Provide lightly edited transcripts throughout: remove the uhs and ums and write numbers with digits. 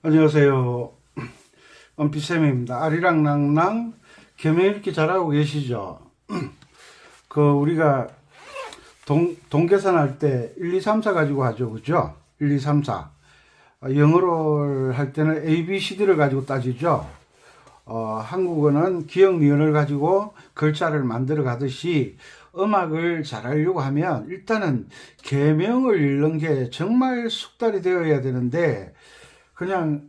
안녕하세요. 은피쌤입니다. 아리랑낭랑 개명 읽기 잘하고 계시죠? 우리가 동계산할 때 1, 2, 3, 4 가지고 하죠. 그죠? 1, 2, 3, 4. 영어로 할 때는 A, B, C, D를 가지고 따지죠. 한국어는 기역, 니은을 가지고 글자를 만들어 가듯이 음악을 잘하려고 하면 일단은 계명을 읽는 게 정말 숙달이 되어야 되는데, 그냥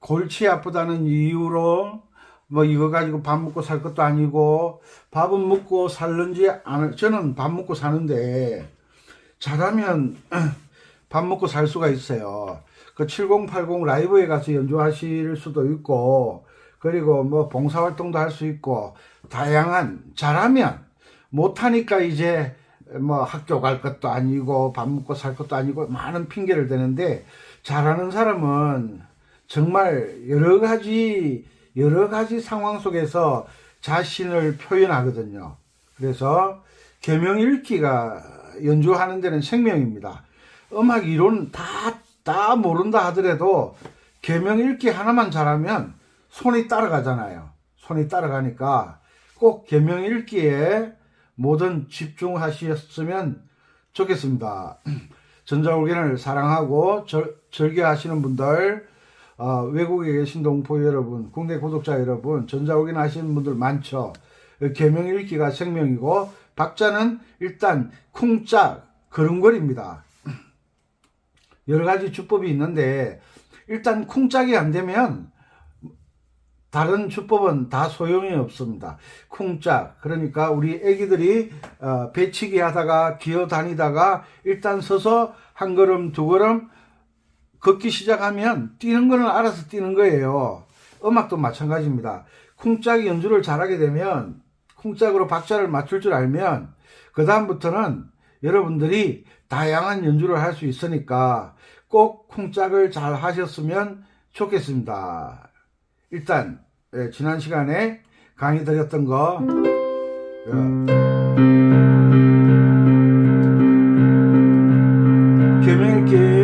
골치 아프다는 이유로 뭐 이거 가지고 밥 먹고 살 것도 아니고, 밥은 먹고 살는지 안, 저는 밥 먹고 사는데 잘하면 밥 먹고 살 수가 있어요. 그 7080 라이브에 가서 연주하실 수도 있고, 그리고 뭐 봉사활동도 할 수 있고, 다양한, 잘하면, 못하니까 이제 뭐 학교 갈 것도 아니고 밥 먹고 살 것도 아니고 많은 핑계를 대는데, 잘하는 사람은 정말 여러 가지 상황 속에서 자신을 표현하거든요. 그래서 계명 읽기가 연주하는 데는 생명입니다. 음악 이론 다 모른다 하더라도 계명 읽기 하나만 잘하면 손이 따라가잖아요. 손이 따라가니까 꼭 계명 읽기에 모든 집중하셨으면 좋겠습니다. 전자올겐을 사랑하고 절개하시는 분들, 외국에 계신 동포 여러분, 국내 구독자 여러분, 전자올겐 하시는 분들 많죠. 계명 읽기가 생명이고, 박자는 일단 쿵짝 걸음걸이입니다. 여러 가지 주법이 있는데 일단 쿵짝이 안 되면 다른 주법은 다 소용이 없습니다. 쿵짝, 그러니까 우리 애기들이 배치기 하다가 기어 다니다가 일단 서서 한 걸음 두 걸음 걷기 시작하면 뛰는 거는 알아서 뛰는 거예요. 음악도 마찬가지입니다. 쿵짝 연주를 잘하게 되면, 쿵짝으로 박자를 맞출 줄 알면 그 다음부터는 여러분들이 다양한 연주를 할 수 있으니까 꼭 쿵짝을 잘 하셨으면 좋겠습니다. 일단 지난 시간에 강의 드렸던 거, 계명 읽기.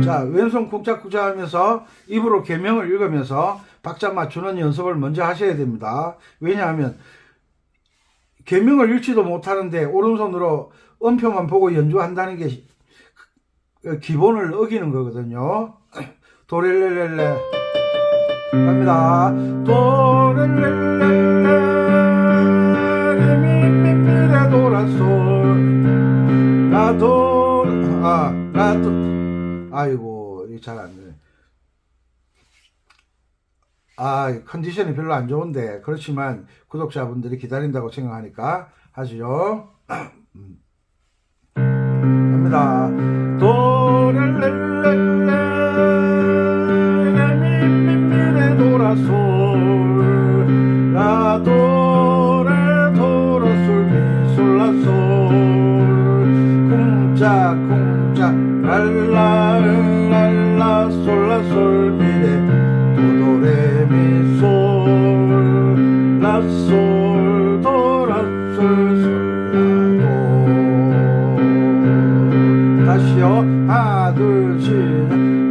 자, 왼손 쿵짝쿵짝 하면서 입으로 계명을 읽으면서 박자 맞추는 연습을 먼저 하셔야 됩니다. 왜냐하면 계명을 읽지도 못하는데 오른손으로 음표만 보고 연주한다는 게 기본을 어기는 거거든요. 도렐레렐레 갑니다. 도렐레렐레 레미미미레 도라솔 라도 라도. 아이고, 이게 잘 안 되네. 컨디션이 별로 안 좋은데, 그렇지만 구독자분들이 기다린다고 생각하니까 하시죠. 갑니다. 도렐렐렐레 레미미미레 도라솔 라도레 도라솔 미솔라솔 쿵짝쿵짝 랄라 랄라 솔라솔 미레 도도레미솔 라솔 도라솔 솔라도. 다시요. 하나 둘 셋.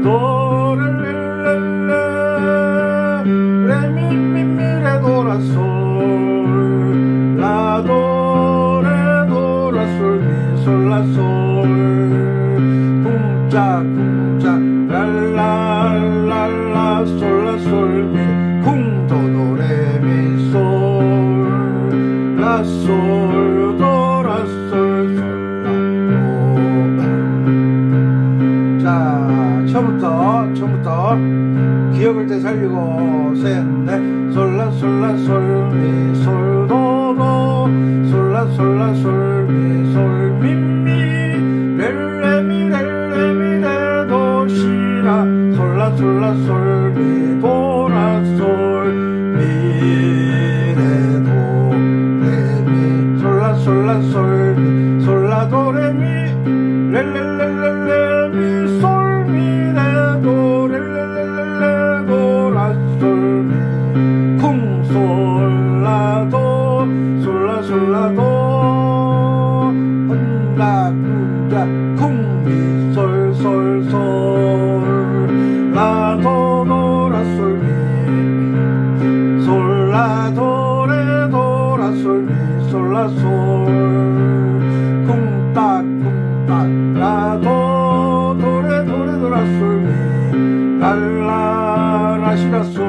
도렐레레레 레미미미레 도라솔 라도레 도라솔 미솔라솔 쿵짝쿵짝 랄라 랄라 솔라솔 미 쿵도도레미솔 라솔 도라솔 솔라도. 자, 처음부터 기억을 때 살리고 셋넷 솔라 솔라 솔미 솔도도 솔라 솔라 솔미 솔미미 렐레미 렐레미 레도 시라 솔라 솔라 솔미 도라솔 미레도 레미 솔라 솔라 솔미 솔라도 레미 렐렐렐렐레 미 솔미레도 렐렐렐렐레 도라솔 미 쿵솔라도 솔라 솔라도 도라솔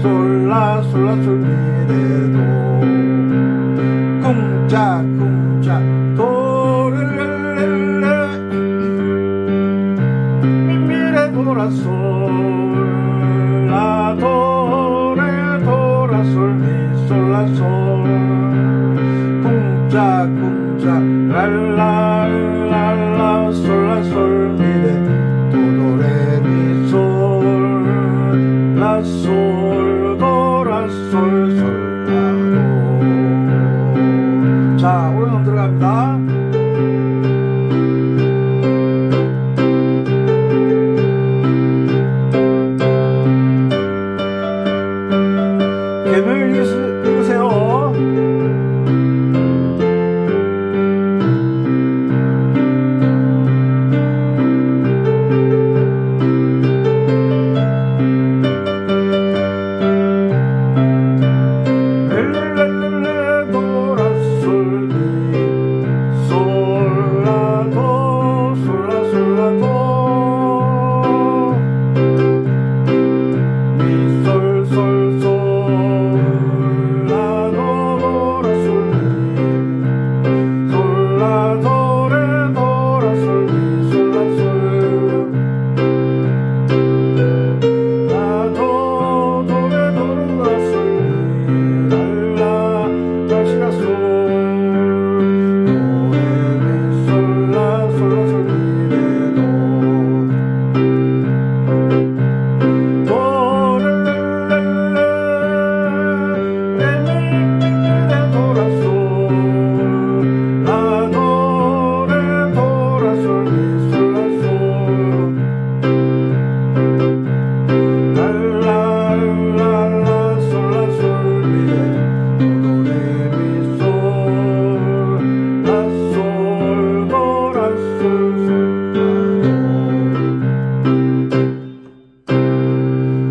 도레미솔라솔라솔미레도 쿵짝쿵짝 도레레레 미미레 도라솔 라도레 도라솔 미솔라솔 쿵짝쿵짝 랄랄랄라 솔라솔미레 도도레미솔 라솔 도라솔 솔라도. 자, 오른손 들어갑니다. 개별 읽으세요.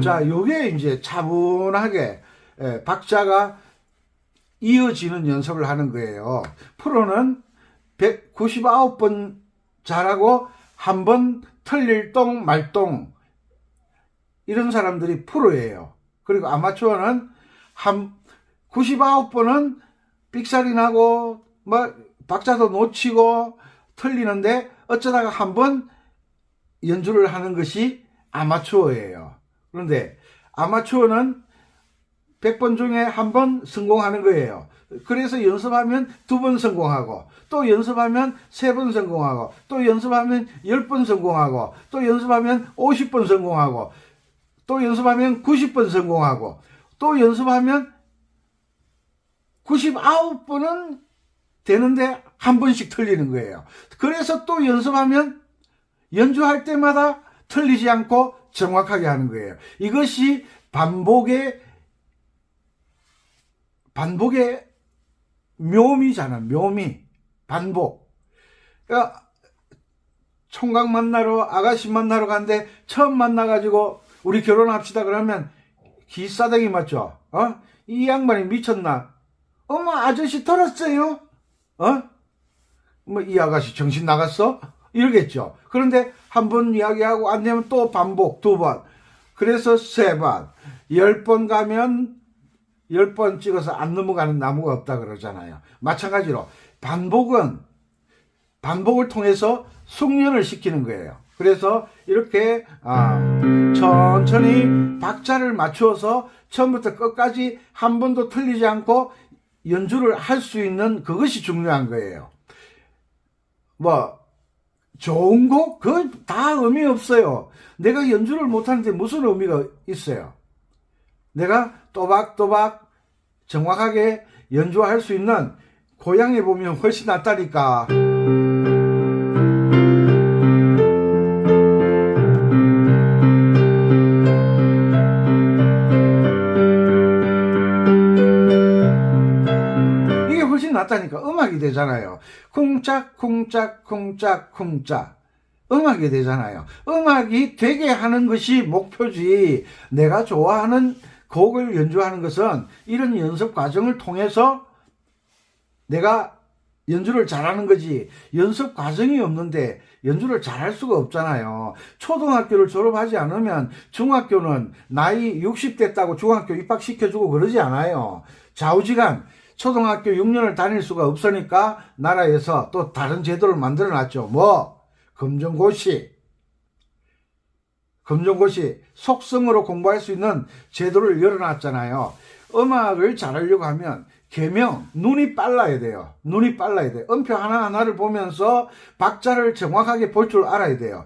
자, 요게 이제 차분하게 박자가 이어지는 연습을 하는 거예요. 프로는 199번 잘하고 한 번 틀릴 똥 말똥 이런 사람들이 프로예요. 그리고 아마추어는 99번은 삑살이 나고 뭐 박자도 놓치고 틀리는데 어쩌다가 한 번 연주를 하는 것이 아마추어예요. 그런데 아마추어는 100번 중에 한 번 성공하는 거예요. 그래서 연습하면 2번 성공하고, 또 연습하면 3번 성공하고, 또 연습하면 10번 성공하고, 또 연습하면 50번 성공하고, 또 연습하면 90번 성공하고, 또 연습하면 99번은 되는데 한 번씩 틀리는 거예요. 그래서 또 연습하면 연주할 때마다 틀리지 않고 정확하게 하는 거예요. 이것이 반복의 묘미잖아. 묘미. 반복. 그러니까 총각 만나러, 아가씨 만나러 갔는데 처음 만나가지고 우리 결혼합시다 그러면 기싸대기 맞죠? 이 양반이 미쳤나? 어머, 아저씨 들었어요? 뭐 이 아가씨 정신 나갔어? 이러겠죠. 그런데 한 번 이야기하고 안 되면 또 반복 2번. 그래서 3번. 10번 가면 10번 찍어서 안 넘어가는 나무가 없다 그러잖아요. 마찬가지로 반복을 통해서 숙련을 시키는 거예요. 그래서 이렇게 천천히 박자를 맞추어서 처음부터 끝까지 한 번도 틀리지 않고 연주를 할 수 있는 그것이 중요한 거예요. 뭐 좋은 곡? 그건 다 의미 없어요. 내가 연주를 못하는데 무슨 의미가 있어요? 내가 또박또박 정확하게 연주할 수 있는 고향에 보면 훨씬 낫다니까. 이게 훨씬 낫다니까. 음악이 되잖아요. 쿵짝 쿵짝 쿵짝 쿵짝 음악이 되잖아요. 음악이 되게 하는 것이 목표지, 내가 좋아하는 곡을 연주하는 것은 이런 연습 과정을 통해서 내가 연주를 잘하는 거지 연습 과정이 없는데 연주를 잘할 수가 없잖아요. 초등학교를 졸업하지 않으면 중학교는 나이 60 됐다고 중학교 입학시켜주고 그러지 않아요. 좌우지간 초등학교 6년을 다닐 수가 없으니까 나라에서 또 다른 제도를 만들어 놨죠. 뭐 검정고시 속성으로 공부할 수 있는 제도를 열어놨잖아요. 음악을 잘하려고 하면 계명, 눈이 빨라야 돼요. 음표 하나하나를 보면서 박자를 정확하게 볼 줄 알아야 돼요.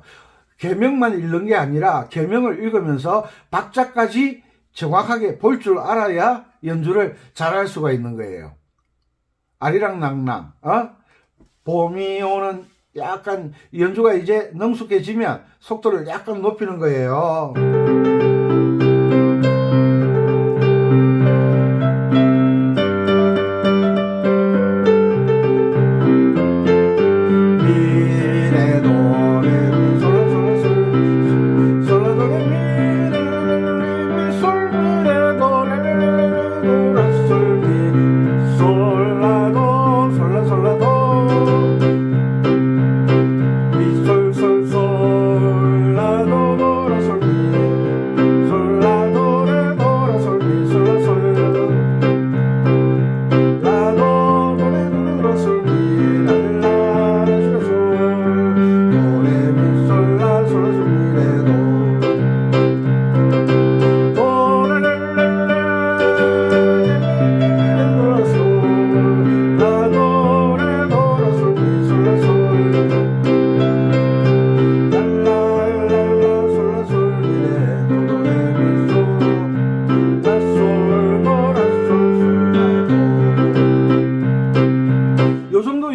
계명만 읽는 게 아니라 계명을 읽으면서 박자까지 정확하게 볼 줄 알아야 연주를 잘할 수가 있는 거예요. 아리랑낭랑, 봄이 오는 약간 연주가 이제 능숙해지면 속도를 약간 높이는 거예요.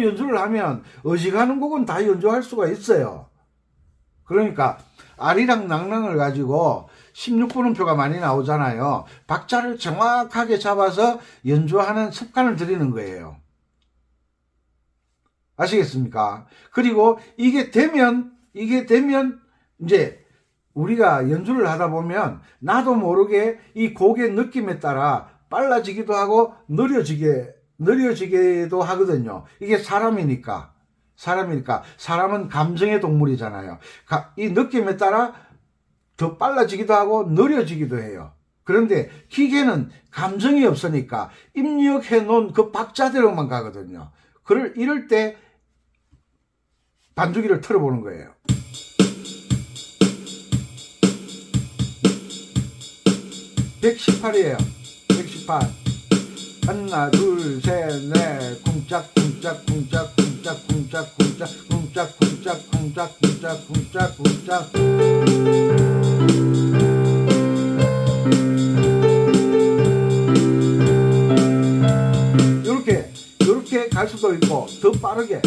연주를 하면 어지간한 곡은 다 연주할 수가 있어요. 그러니까 아리랑낭랑을 가지고 16분음표가 많이 나오잖아요. 박자를 정확하게 잡아서 연주하는 습관을 들이는 거예요. 아시겠습니까? 그리고 이게 되면 이제 우리가 연주를 하다 보면 나도 모르게 이 곡의 느낌에 따라 빨라지기도 하고 느려지기도 하거든요. 이게 사람이니까. 사람은 감정의 동물이잖아요. 이 느낌에 따라 더 빨라지기도 하고 느려지기도 해요. 그런데 기계는 감정이 없으니까 입력해 놓은 그 박자대로만 가거든요. 이럴 때 반주기를 틀어보는 거예요. (118) 118. 하나 둘 셋 넷 쿵짝 쿵짝 쿵짝 쿵짝 쿵짝 쿵짝 쿵짝 쿵짝 쿵짝 쿵짝 쿵짝 쿵짝. 요렇게 갈 수도 있고 더 빠르게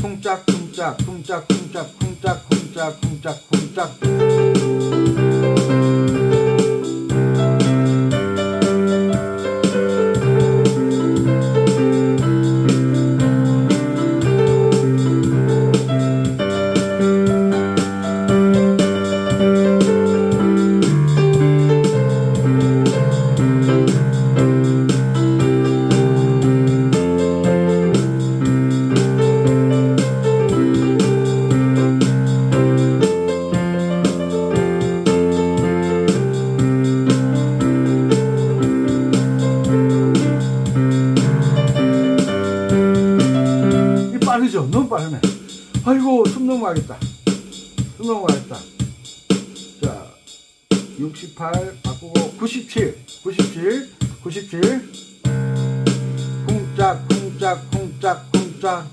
쿵짝 쿵짝 쿵짝 쿵짝 쿵짝 쿵짝 쿵짝 쿵짝. 빠르죠? 너무 빠르네. 아이고 숨 넘어가겠다. 자 68 바꾸고 97 쿵짝 쿵짝 쿵짝 쿵짝.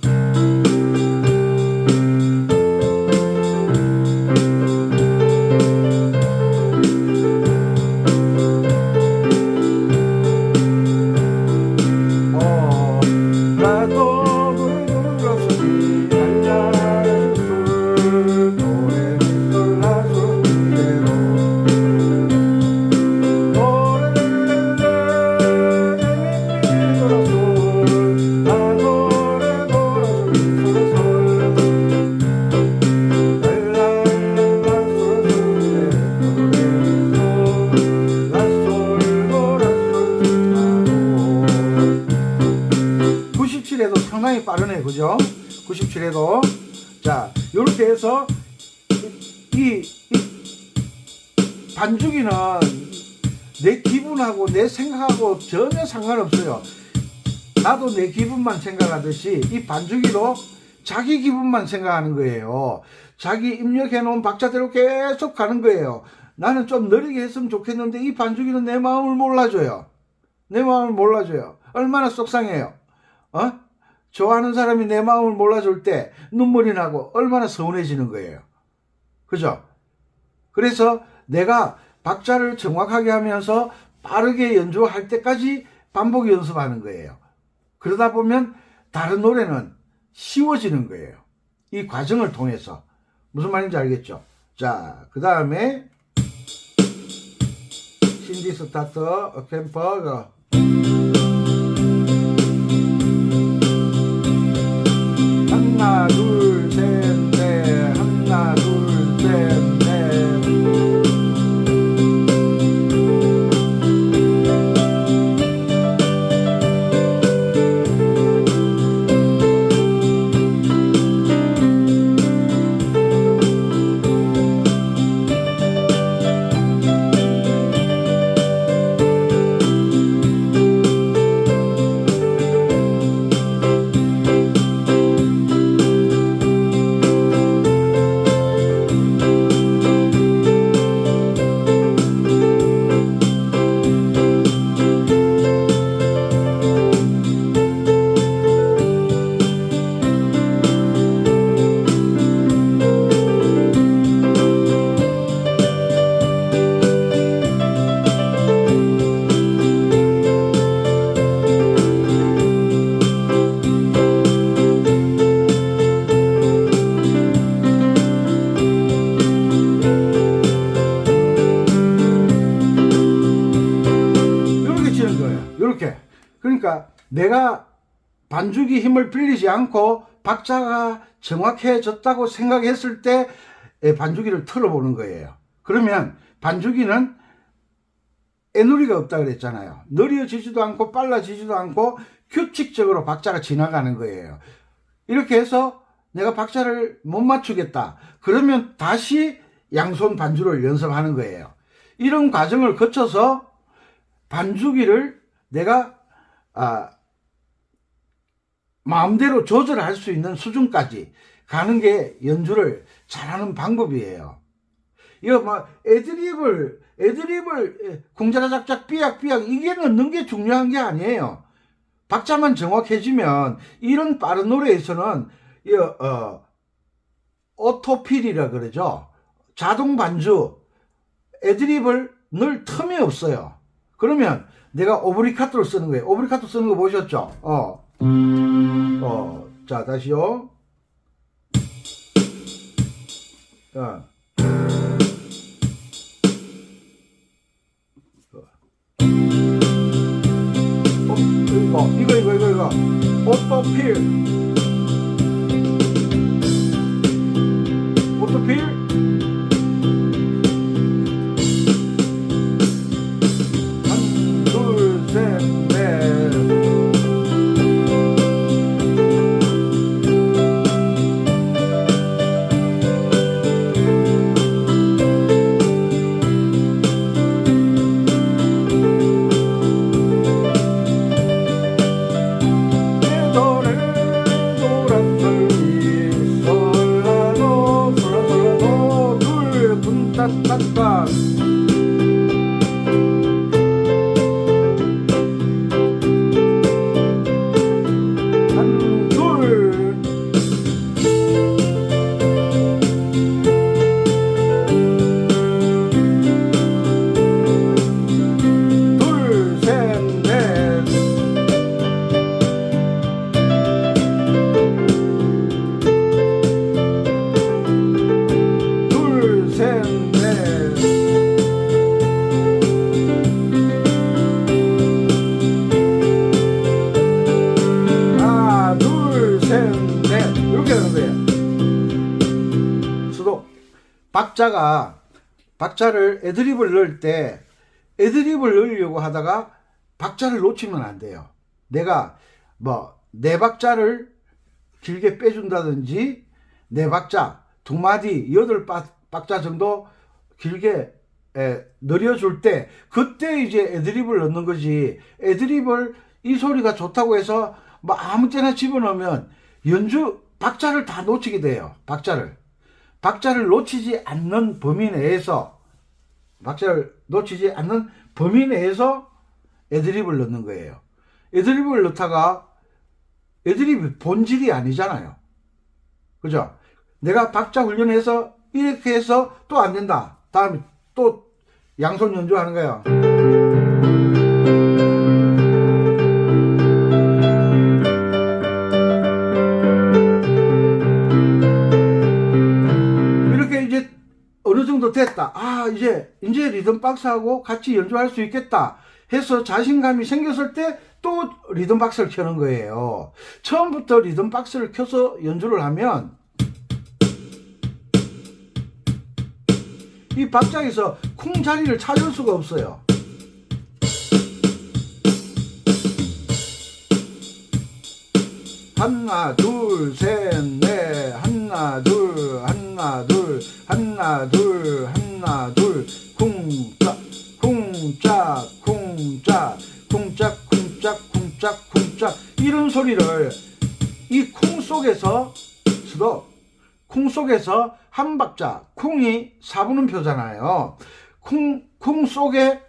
그죠? 97에도. 자, 요렇게 해서 이 반주기는 내 기분하고 내 생각하고 전혀 상관없어요. 나도 내 기분만 생각하듯이 이 반주기도 자기 기분만 생각하는 거예요. 자기 입력해 놓은 박자대로 계속 가는 거예요. 나는 좀 느리게 했으면 좋겠는데 이 반주기는 내 마음을 몰라줘요. 내 마음을 몰라줘요. 얼마나 속상해요. 좋아하는 사람이 내 마음을 몰라줄 때 눈물이 나고 얼마나 서운해지는 거예요. 그죠? 그래서 내가 박자를 정확하게 하면서 빠르게 연주할 때까지 반복 연습하는 거예요. 그러다 보면 다른 노래는 쉬워지는 거예요. 이 과정을 통해서. 무슨 말인지 알겠죠? 자, 그 다음에 신디 스타트 캠퍼 하나 둘 셋 넷 하나 둘 셋 넷. 그러니까 내가 반주기 힘을 빌리지 않고 박자가 정확해졌다고 생각했을 때 반주기를 틀어보는 거예요. 그러면 반주기는 애누리가 없다 그랬잖아요. 느려지지도 않고 빨라지지도 않고 규칙적으로 박자가 지나가는 거예요. 이렇게 해서 내가 박자를 못 맞추겠다. 그러면 다시 양손 반주를 연습하는 거예요. 이런 과정을 거쳐서 반주기를 내가 마음대로 조절할 수 있는 수준까지 가는 게 연주를 잘하는 방법이에요. 이거 뭐 애드립을 궁자라작작 삐약삐약 이게 넣는 게 중요한 게 아니에요. 박자만 정확해지면 이런 빠른 노래에서는 오토필이라 그러죠. 자동 반주 애드립을 넣을 틈이 없어요. 그러면 내가 오브리카토를 쓰는 거예요. 오브리카토 쓰는 거 보셨죠? 자, 다시요. 이거. 오토필. 박자를 애드립을 넣을 때 애드립을 넣으려고 하다가 박자를 놓치면 안 돼요. 내가 내 박자를 길게 빼준다든지 4박자, 2마디, 8박자 정도 길게 늘려줄 때 그때 이제 애드립을 넣는 거지. 애드립을 이 소리가 좋다고 해서 뭐 아무 때나 집어넣으면 연주 박자를 다 놓치게 돼요. 박자를 놓치지 않는 범위 내에서 애드립을 넣는 거예요. 애드립을 넣다가 애드립이 본질이 아니잖아요. 그죠? 내가 박자 훈련해서 이렇게 해서 또 안 된다. 다음에 또 양손 연주하는 거예요. 이렇게 이제 어느 정도 됐다. 아, 이제 리듬 박스하고 같이 연주할 수 있겠다 해서 자신감이 생겼을 때 또 리듬 박스를 켜는 거예요. 처음부터 리듬 박스를 켜서 연주를 하면 이 박자에서 콩 자리를 찾을 수가 없어요. 하나 둘 셋 넷 하나 둘 하나 둘 하나 둘 하나 둘 쿵짝 쿵짝 쿵짝 쿵짝 쿵짝 쿵짝 쿵짝 이런 소리를 이 콩 속에서 한 박자, 콩이 4분음표잖아요. 콩 속에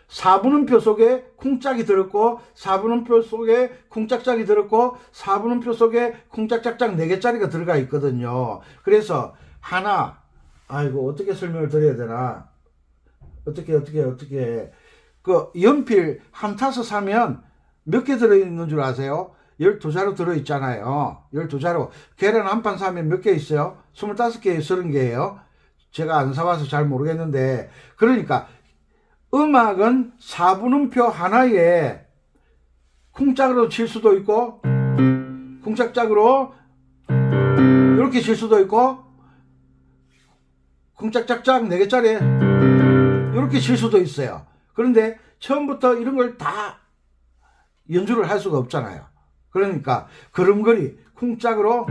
4분음표 속에 콩짝이 들었고 4분음표 속에 콩짝짝이 들었고 4분음표 속에 콩짝짝짝 4개짜리가 들어가 있거든요. 그래서 하나, 아이고 어떻게 설명을 드려야 되나, 어떻게 그 연필 한 타서 사면 몇 개 들어있는 줄 아세요? 12자루 들어있잖아요. 12자루. 계란 한 판 사면 몇 개 있어요? 25개, 30개예요. 제가 안 사와서 잘 모르겠는데, 그러니까 음악은 4분음표 하나에 콩짝으로 칠 수도 있고 콩짝짝으로 이렇게 칠 수도 있고 콩짝짝짝 4개짜리 이렇게 칠 수도 있어요. 그런데 처음부터 이런 걸 다 연주를 할 수가 없잖아요. 그러니까 걸음걸이 콩짝으로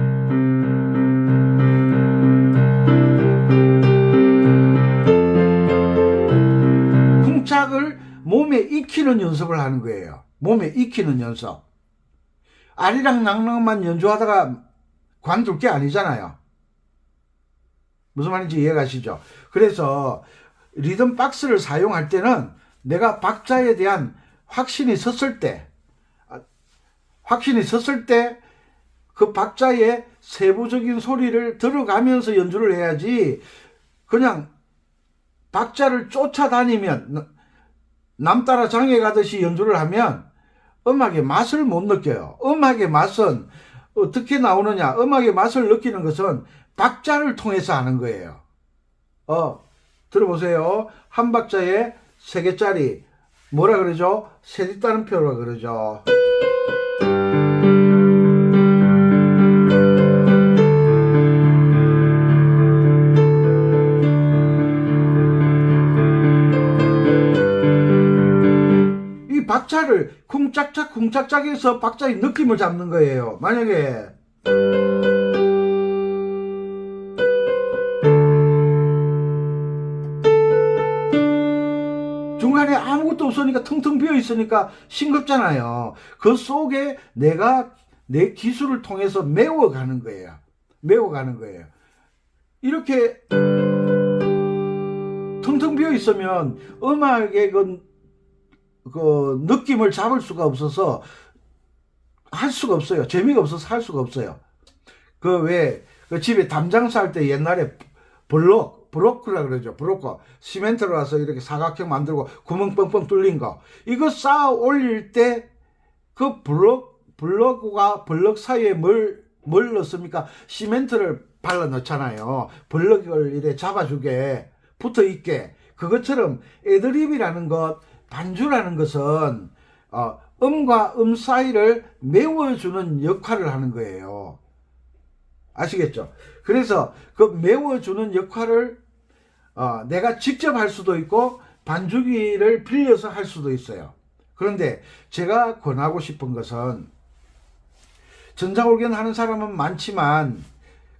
콩짝을 몸에 익히는 연습을 하는 거예요. 몸에 익히는 연습. 아리랑낭랑만 연주하다가 관둘 게 아니잖아요. 무슨 말인지 이해가시죠? 그래서 리듬 박스를 사용할 때는 내가 박자에 대한 확신이 섰을 때 그 박자의 세부적인 소리를 들어가면서 연주를 해야지, 그냥 박자를 쫓아다니면 남 따라 장에 가듯이 연주를 하면 음악의 맛을 못 느껴요. 음악의 맛은 어떻게 나오느냐, 음악의 맛을 느끼는 것은 박자를 통해서 하는 거예요. 들어보세요. 한 박자에 3개짜리 뭐라 그러죠? 세뒷따름표라 그러죠. 이 박자를 쿵짝짝해서 박자의 느낌을 잡는 거예요. 만약에 중간에 아무것도 없으니까 텅텅 비어 있으니까 싱겁잖아요. 그 속에 내가 내 기술을 통해서 메워가는 거예요. 이렇게 텅텅 비어 있으면 음악의 그 느낌을 잡을 수가 없어서 할 수가 없어요. 재미가 없어서 할 수가 없어요. 그 집에 담장 쌀 때 옛날에 브로크라 그러죠. 브로커. 시멘트로 와서 이렇게 사각형 만들고 구멍 뻥뻥 뚫린 거. 이거 쌓아 올릴 때 그 블럭과 블럭 사이에 뭘 넣습니까? 시멘트를 발라 넣잖아요. 블럭을 이렇게 잡아주게, 붙어 있게. 그것처럼 애드립이라는 것, 반주라는 것은 음과 음 사이를 메워주는 역할을 하는 거예요. 아시겠죠? 그래서 그 메워주는 역할을 내가 직접 할 수도 있고 반주기를 빌려서 할 수도 있어요. 그런데 제가 권하고 싶은 것은 전자올겐 하는 사람은 많지만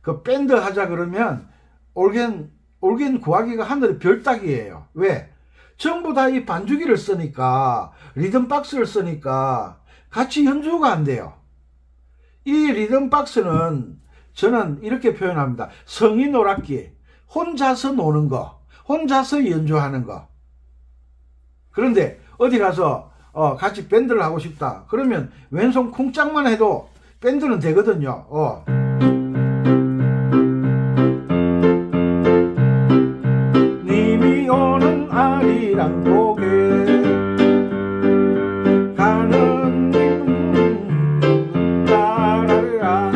그 밴드 하자 그러면 올겐 구하기가 하늘의 별 따기예요. 왜? 전부 다 이 반주기를 쓰니까, 리듬 박스를 쓰니까 같이 연주가 안 돼요. 이 리듬 박스는 저는 이렇게 표현합니다. 성인 오락기, 혼자서 노는 거, 혼자서 연주하는 거. 그런데 어디 가서 같이 밴드를 하고 싶다 그러면 왼손 쿵짝만 해도 밴드는 되거든요. 님이 오는 아리랑 고개 가는 따라라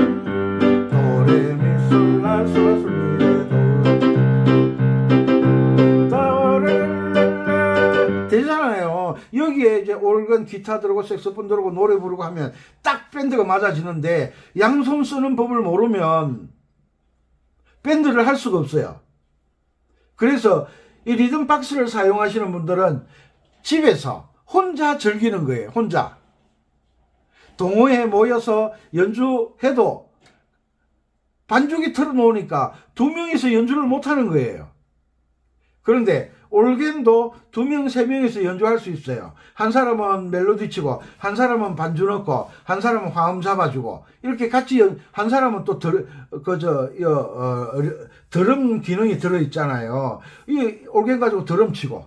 도레미솔라솔라솔리도 되잖아요. 여기에 이제 올건 기타 들고 색소폰 들고 노래 부르고 하면 딱 밴드가 맞아지는데, 양손 쓰는 법을 모르면 밴드를 할 수가 없어요. 그래서 이 리듬 박스를 사용하시는 분들은 집에서 혼자 즐기는 거예요. 혼자 동호회에 모여서 연주해도 반주기 틀어놓으니까 두 명이서 연주를 못하는 거예요. 그런데 올겐도 두 명, 세 명이서 연주할 수 있어요. 한 사람은 멜로디 치고, 한 사람은 반주 넣고, 한 사람은 화음 잡아주고, 이렇게 같이 한 사람은 또 드럼 기능이 들어있잖아요. 이 올겐 가지고 드럼 치고,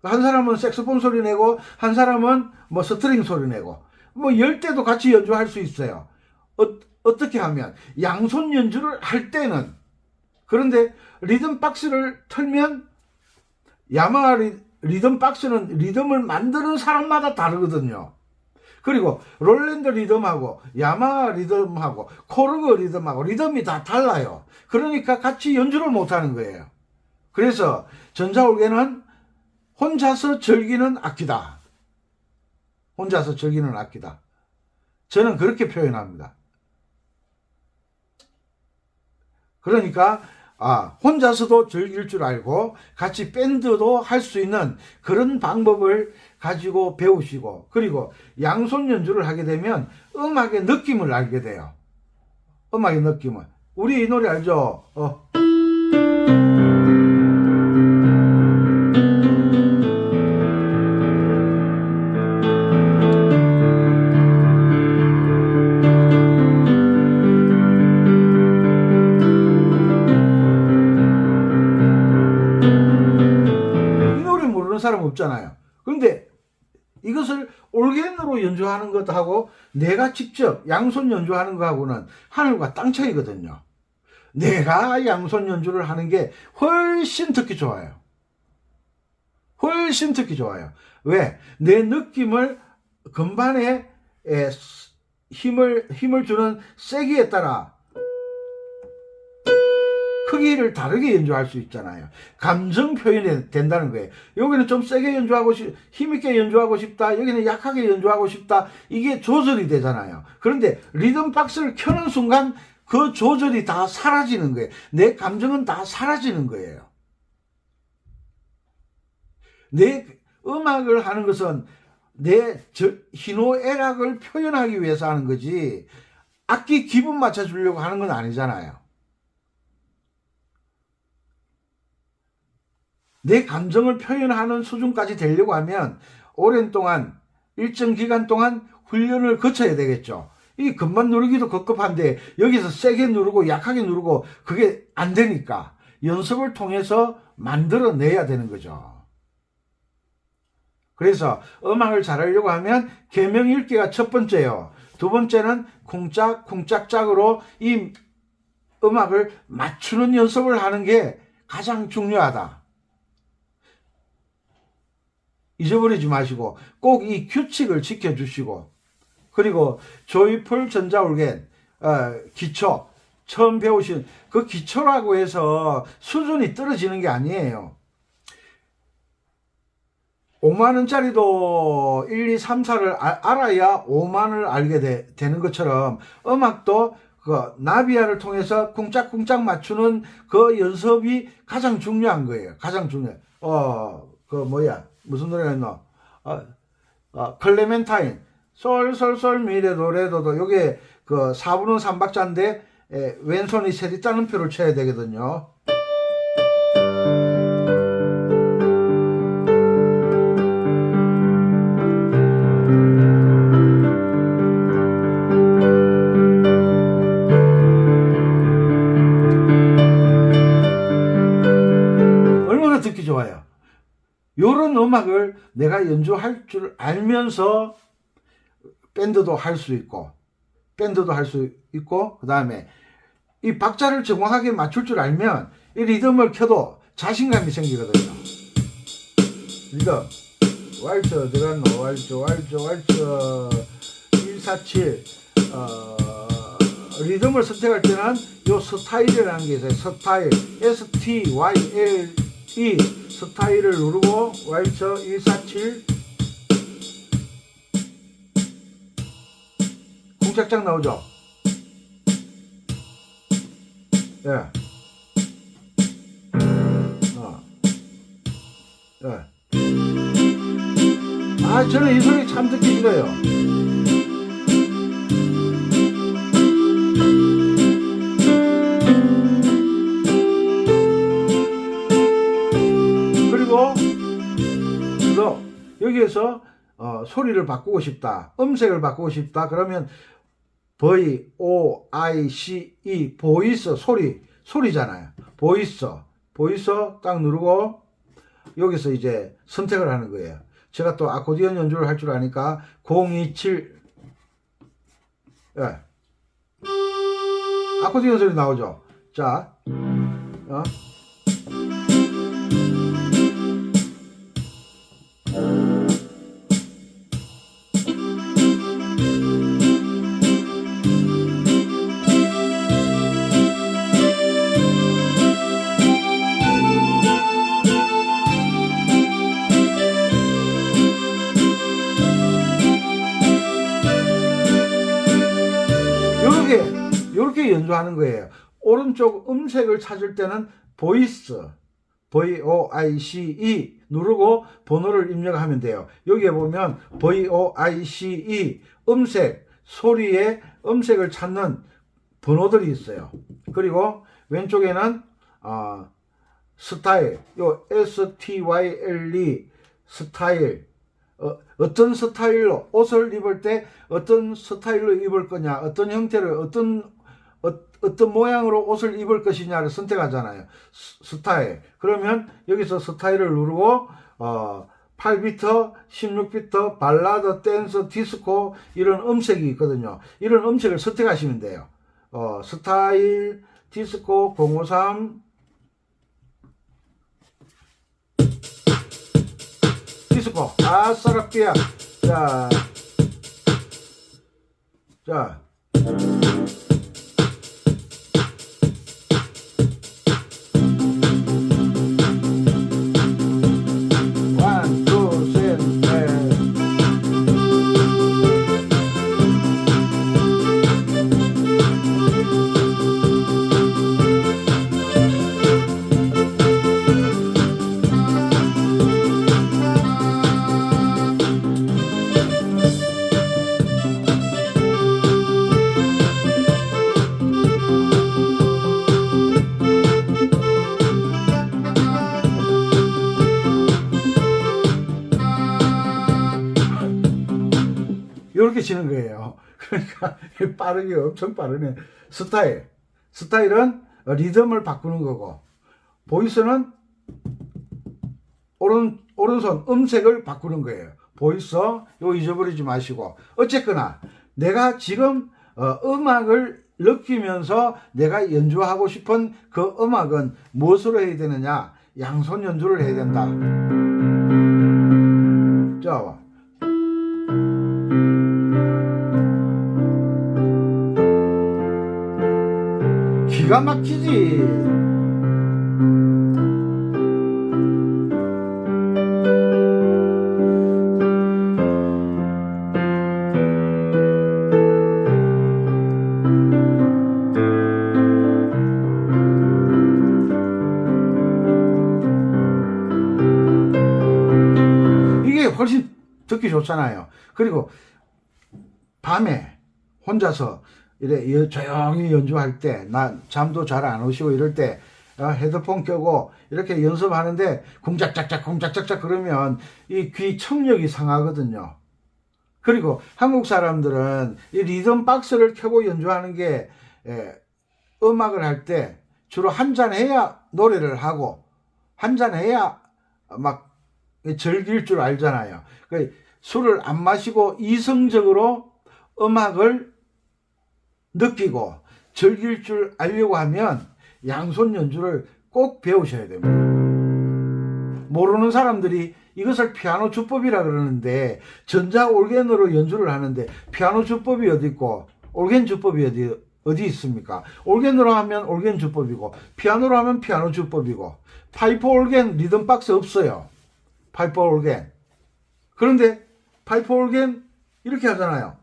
한 사람은 색소폰 소리 내고, 한 사람은 뭐 스트링 소리 내고, 뭐 10대도 같이 연주할 수 있어요. 어떻게 하면 양손 연주를 할 때는. 그런데 리듬 박스를 틀면, 야마하 리듬 박스는 리듬을 만드는 사람마다 다르거든요. 그리고 롤랜드 리듬하고 야마하 리듬하고 코르그 리듬하고 리듬이 다 달라요. 그러니까 같이 연주를 못하는 거예요. 그래서 전자올겐은 혼자서 즐기는 악기다. 혼자서 즐기는 악기다. 저는 그렇게 표현합니다. 그러니까 혼자서도 즐길 줄 알고 같이 밴드도 할 수 있는 그런 방법을 가지고 배우시고, 그리고 양손 연주를 하게 되면 음악의 느낌을 알게 돼요. 음악의 느낌을. 우리 이 노래 알죠? 사람 없잖아요. 그런데 이것을 올겐으로 연주하는 것하고 내가 직접 양손 연주하는 것하고는 하늘과 땅 차이거든요. 내가 양손 연주를 하는 게 훨씬 듣기 좋아요. 훨씬 듣기 좋아요. 왜? 내 느낌을 건반에 힘을 주는 세기에 따라 크기를 다르게 연주할 수 있잖아요. 감정 표현이 된다는 거예요. 여기는 좀 세게 연주하고 힘있게 연주하고 싶다. 여기는 약하게 연주하고 싶다. 이게 조절이 되잖아요. 그런데 리듬 박스를 켜는 순간 그 조절이 다 사라지는 거예요. 내 감정은 다 사라지는 거예요. 내 음악을 하는 것은 내 희노애락을 표현하기 위해서 하는 거지, 악기 기분 맞춰주려고 하는 건 아니잖아요. 내 감정을 표현하는 수준까지 되려고 하면 오랜 동안, 일정 기간 동안 훈련을 거쳐야 되겠죠. 이 건반 누르기도 급급한데 여기서 세게 누르고 약하게 누르고 그게 안 되니까 연습을 통해서 만들어내야 되는 거죠. 그래서 음악을 잘하려고 하면 계명 읽기가 첫 번째요. 두 번째는 쿵짝쿵짝짝으로 이 음악을 맞추는 연습을 하는 게 가장 중요하다. 잊어버리지 마시고 꼭 이 규칙을 지켜주시고, 그리고 조이풀 전자올겐 기초 처음 배우신 그 기초라고 해서 수준이 떨어지는 게 아니에요. 5만원짜리도 1, 2, 3, 4를 알아야 5만을 알게 되는 것처럼 음악도 그 나비야를 통해서 쿵짝쿵짝 맞추는 그 연습이 가장 중요한 거예요. 가장 중요해. 무슨 노래가 있노? 클레멘타인. 솔솔솔 미래도 레도도 요게 그 4분은 3박자인데 왼손이 세리 따름표를 쳐야 되거든요. 얼마나 듣기 좋아요. 요런 음악을 내가 연주할 줄 알면서 밴드도 할 수 있고 그 다음에 이 박자를 정확하게 맞출 줄 알면 이 리듬을 켜도 자신감이 생기거든요. 리듬 왈츠 들어갔노 왈츠 147 리듬을 선택할 때는 요 스타일이라는 게 있어요. 스타일 STYLE 스타일을 누르고 왈츠 147 공짝짝 나오죠. 예. 예. 아, 저는 이 소리 참 듣기 싫어요. 그리고 또 여기에서 소리를 바꾸고 싶다, 음색을 바꾸고 싶다 그러면 VOICE 보이스 소리잖아요. 보이스 딱 누르고 여기서 이제 선택을 하는 거예요. 제가 또 아코디언 연주를 할 줄 아니까 027 예. 아코디언 소리 나오죠. 자, 요렇게 연주하는 거예요. 오른쪽 음색을 찾을 때는 보이스 VOICE 누르고 번호를 입력하면 돼요. 여기에 보면 VOICE 음색 소리의 음색을 찾는 번호들이 있어요. 그리고 왼쪽에는 스타일 요 STYLE 스타일 어떤 스타일로 옷을 입을 때 어떤 스타일로 입을 거냐, 어떤 형태로 어떤 모양으로 옷을 입을 것이냐를 선택하잖아요. 스타일. 그러면 여기서 스타일을 누르고 8비트, 16비트, 발라드, 댄스, 디스코 이런 음색이 있거든요. 이런 음색을 선택하시면 돼요. 스타일, 디스코, 053 디스코 아싸라삐야. 자 원, 투, 셋, 넷. 이렇게 치는 거예요. 그러니까 빠르게 엄청 빠르네. 스타일은 리듬을 바꾸는 거고, 보이스는 오른손 음색을 바꾸는 거예요. 보이스 요 잊어버리지 마시고, 어쨌거나 내가 지금 음악을 느끼면서 내가 연주하고 싶은 그 음악은 무엇으로 해야 되느냐? 양손 연주를 해야 된다. 자, 기가 막히지. 이게 훨씬 듣기 좋잖아요. 그리고 밤에 혼자서 이래 조용히 연주할 때, 나 잠도 잘 안 오시고 이럴 때 헤드폰 껴고 이렇게 연습하는데 쿵짝짝짝 쿵짝짝짝 그러면 이 귀 청력이 상하거든요. 그리고 한국 사람들은 이 리듬 박스를 켜고 연주하는 게 음악을 할 때 주로 한잔 해야 노래를 하고 한잔 해야 막 즐길 줄 알잖아요. 술을 안 마시고 이성적으로 음악을 느끼고 즐길 줄 알려고 하면 양손 연주를 꼭 배우셔야 됩니다. 모르는 사람들이 이것을 피아노 주법이라 그러는데 전자 올겐으로 연주를 하는데 피아노 주법이 어디 있고 올겐 주법이 어디 있습니까? 올겐으로 하면 올겐 주법이고 피아노로 하면 피아노 주법이고 파이프 올겐 리듬 박스 없어요. 파이프 올겐. 그런데 파이프 올겐 이렇게 하잖아요.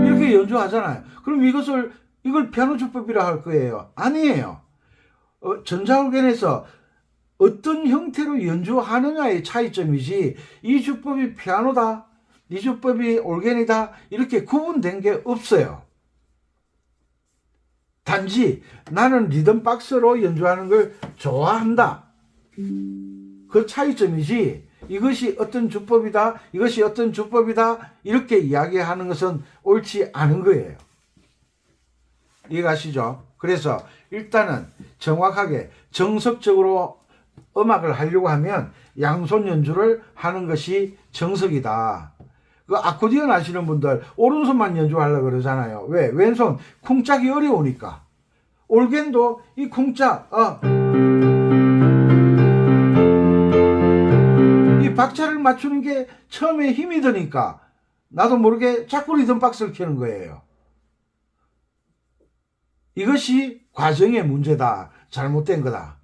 이렇게 연주하잖아요. 그럼 이걸 피아노 주법이라 할 거예요? 아니에요. 전자올겐에서 어떤 형태로 연주하느냐의 차이점이지 이 주법이 피아노다, 이 주법이 올겐이다 이렇게 구분된 게 없어요. 단지 나는 리듬 박스로 연주하는 걸 좋아한다. 그 차이점이지 이것이 어떤 주법이다, 이것이 어떤 주법이다 이렇게 이야기하는 것은 옳지 않은 거예요. 이해가시죠? 그래서 일단은 정확하게 정석적으로 음악을 하려고 하면 양손 연주를 하는 것이 정석이다. 그 아코디언 하시는 분들 오른손만 연주하려고 그러잖아요. 왜? 왼손 쿵짝이 어려우니까. 올겐도 이 쿵짝 이 박자를 맞추는 게 처음에 힘이 드니까 나도 모르게 자꾸 리듬 박스를 켜는 거예요. 이것이 과정의 문제다. 잘못된 거다.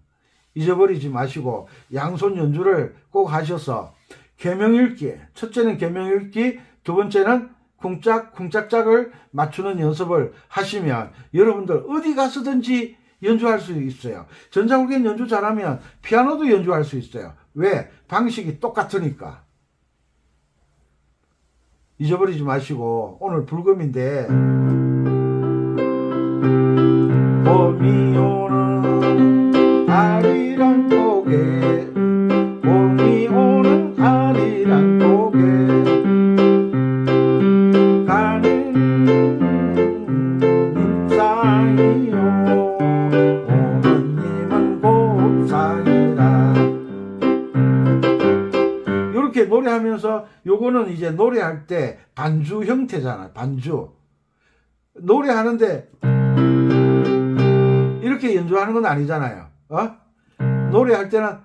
잊어버리지 마시고 양손 연주를 꼭 하셔서 계명읽기, 첫째는 계명읽기, 두 번째는 쿵짝짝을 맞추는 연습을 하시면 여러분들 어디 가서든지 연주할 수 있어요. 전자올겐 연주 잘하면 피아노도 연주할 수 있어요. 왜? 방식이 똑같으니까. 잊어버리지 마시고 오늘 불금인데 봄이 오는 아리랑 고개 봄이 오는 아리랑 고개 가는 입상이요 오는 님은 곱상이라 이렇게 노래하면서 요거는 이제 노래할 때 반주 형태잖아요. 반주 노래하는데 이렇게 연주하는 건 아니잖아요. 노래할 때는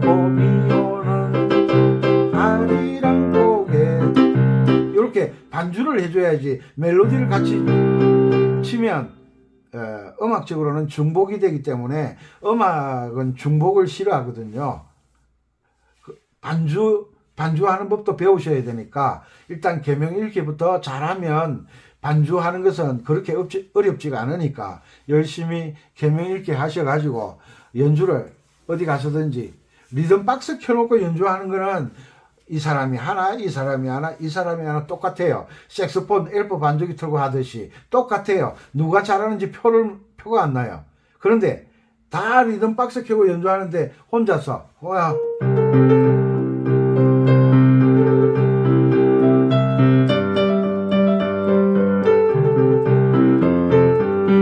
봄이 오는 아리랑 고개 이렇게 반주를 해줘야지 멜로디를 같이 치면 음악적으로는 중복이 되기 때문에 음악은 중복을 싫어하거든요. 반주하는 법도 배우셔야 되니까 일단 계명읽기부터 잘하면 반주하는 것은 그렇게 어렵지가 않으니까 열심히 계명읽기 하셔가지고 연주를 어디 가서든지 리듬 박스 켜놓고 연주하는 거는 이 사람이 하나, 이 사람이 하나, 이 사람이 하나 똑같아요. 색소폰, 엘프 반주기 틀고 하듯이 똑같아요. 누가 잘하는지 표가 안 나요. 그런데 다 리듬 박스 켜고 연주하는데 혼자서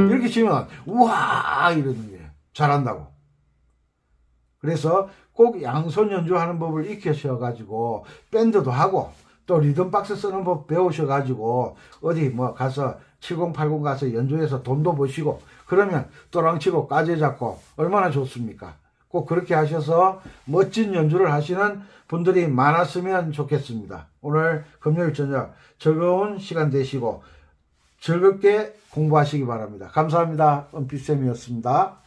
이렇게 치면 우와 이러는 거예요. 잘한다고. 그래서 꼭 양손 연주하는 법을 익히셔가지고 밴드도 하고 또 리듬 박스 쓰는 법 배우셔가지고 어디 뭐 가서 7080 가서 연주해서 돈도 버시고 그러면 또랑치고 까지 잡고 얼마나 좋습니까? 꼭 그렇게 하셔서 멋진 연주를 하시는 분들이 많았으면 좋겠습니다. 오늘 금요일 저녁 즐거운 시간 되시고 즐겁게 공부하시기 바랍니다. 감사합니다. 은빛쌤이었습니다.